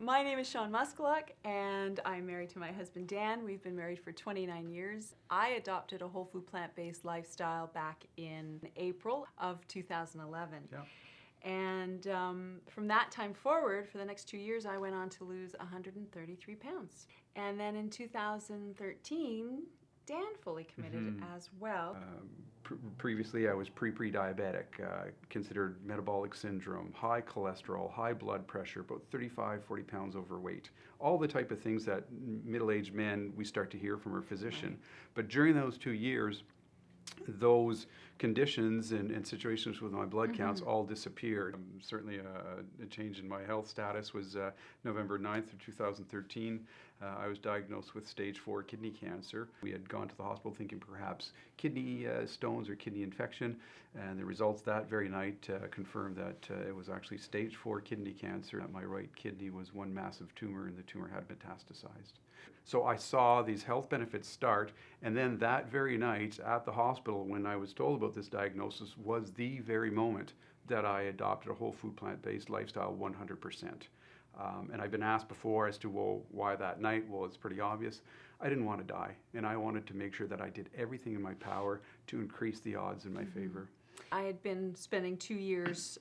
My name is Sean Muskaluk, and I'm married to my husband Dan. We've been married for 29 years. I adopted a whole food plant-based lifestyle back in April of 2011. Yeah. And from that time forward, for the next 2 years, I went on to lose 133 pounds. And then in 2013, Dan fully committed as well. Previously, I was pre-diabetic, considered metabolic syndrome, high cholesterol, high blood pressure, about 35, 40 pounds overweight. All the type of things that middle-aged men, we start to hear from our physician. Right. But during those 2 years, those conditions and situations with my blood counts all disappeared. Certainly a change in my health status was November 9th of 2013. I was diagnosed with stage 4 kidney cancer. We had gone to the hospital thinking perhaps kidney stones or kidney infection, and the results that very night confirmed that it was actually stage 4 kidney cancer. My right kidney was one massive tumor, and the tumor had metastasized. So I saw these health benefits start, and then that very night at the hospital when I was told about this diagnosis was the very moment that I adopted a whole food plant-based lifestyle 100%. And I've been asked before as to, well, why that night? Well, it's pretty obvious. I didn't want to die, and I wanted to make sure that I did everything in my power to increase the odds in my favor. I had been spending 2 years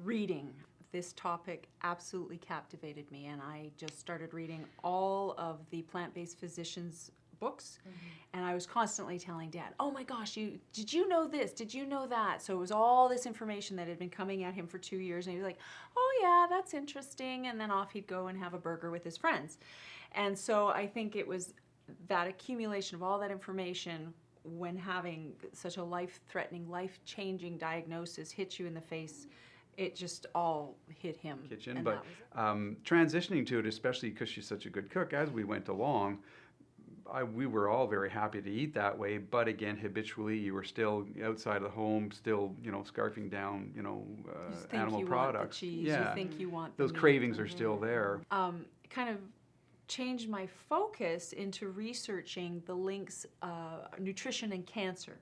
reading. This topic absolutely captivated me, and I just started reading all of the plant-based physicians' books, and I was constantly telling Dad, oh my gosh, did you know this? Did you know that? So it was all this information that had been coming at him for 2 years, and he was like, oh yeah, that's interesting, and then off he'd go and have a burger with his friends. And so I think it was that accumulation of all that information when having such a life-threatening, life-changing diagnosis hit you in the face. It just all hit him. Kitchen, but transitioning to it, especially because she's such a good cook, as we went along, we were all very happy to eat that way. But again, habitually, you were still outside of the home, still, scarfing down, animal products. You think you want the cheese. Yeah. You think you want those the cravings are still there. Kind of changed my focus into researching the links nutrition and cancer.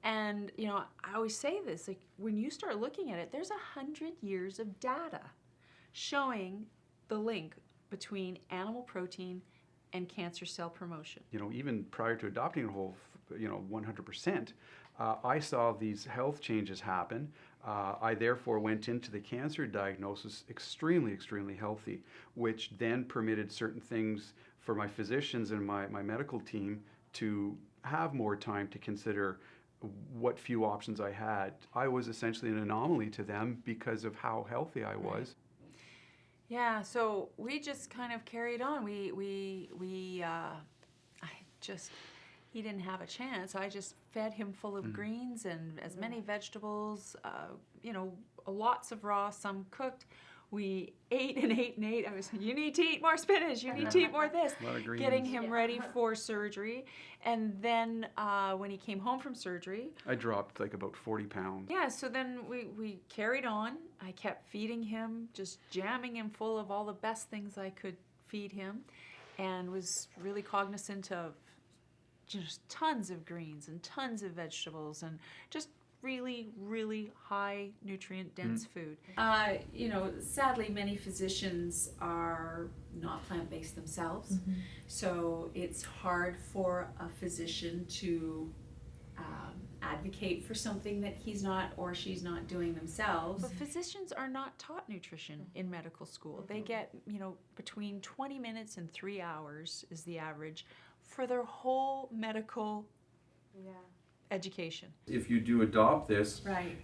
And I always say this, like when you start looking at it, there's 100 years of data showing the link between animal protein and cancer cell promotion. Even prior to adopting a whole, 100%, I saw these health changes happen. I therefore went into the cancer diagnosis extremely, extremely healthy, which then permitted certain things for my physicians and my medical team to have more time to consider what few options I had. I was essentially an anomaly to them because of how healthy I was. Yeah, so we just kind of carried on. He didn't have a chance. I just fed him full of greens and as many vegetables, lots of raw, some cooked. We ate and ate and ate. I was, you need to eat more spinach, you need to eat more this. A lot of greens. Getting him ready for surgery. And then when he came home from surgery, I dropped like about 40 pounds. yeah, so then we carried on. I kept feeding him, just jamming him full of all the best things I could feed him, and was really cognizant of just tons of greens and tons of vegetables and just really, really high nutrient dense food. Sadly, many physicians are not plant-based themselves, so it's hard for a physician to advocate for something that he's not or she's not doing themselves. But physicians are not taught nutrition in medical school. They get, between 20 minutes and 3 hours is the average for their whole medical education. If you do adopt this, Right.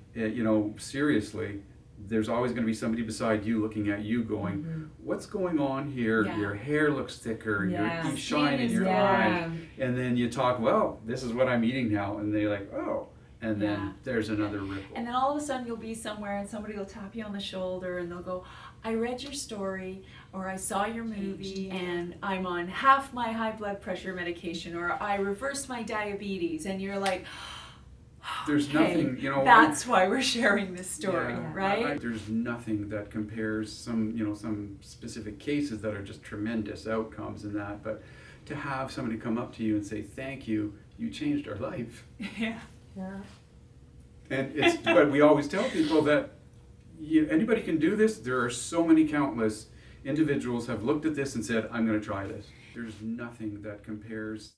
Seriously, there's always going to be somebody beside you looking at you going, what's going on here? Yeah. Your hair looks thicker, you shine in your Yeah. eyes. And then you talk, well, this is what I'm eating now. And they're like, oh. And then there's another ripple. And then all of a sudden you'll be somewhere and somebody will tap you on the shoulder and they'll go, I read your story, or I saw your movie, and I'm on half my high blood pressure medication, or I reversed my diabetes, and you're like, There's nothing, that's why we're sharing this story, right? There's nothing that compares some specific cases that are just tremendous outcomes in that, but to have somebody come up to you and say, thank you, you changed our life. Yeah. And but we always tell people that anybody can do this. There are so many countless individuals have looked at this and said, I'm going to try this. There's nothing that compares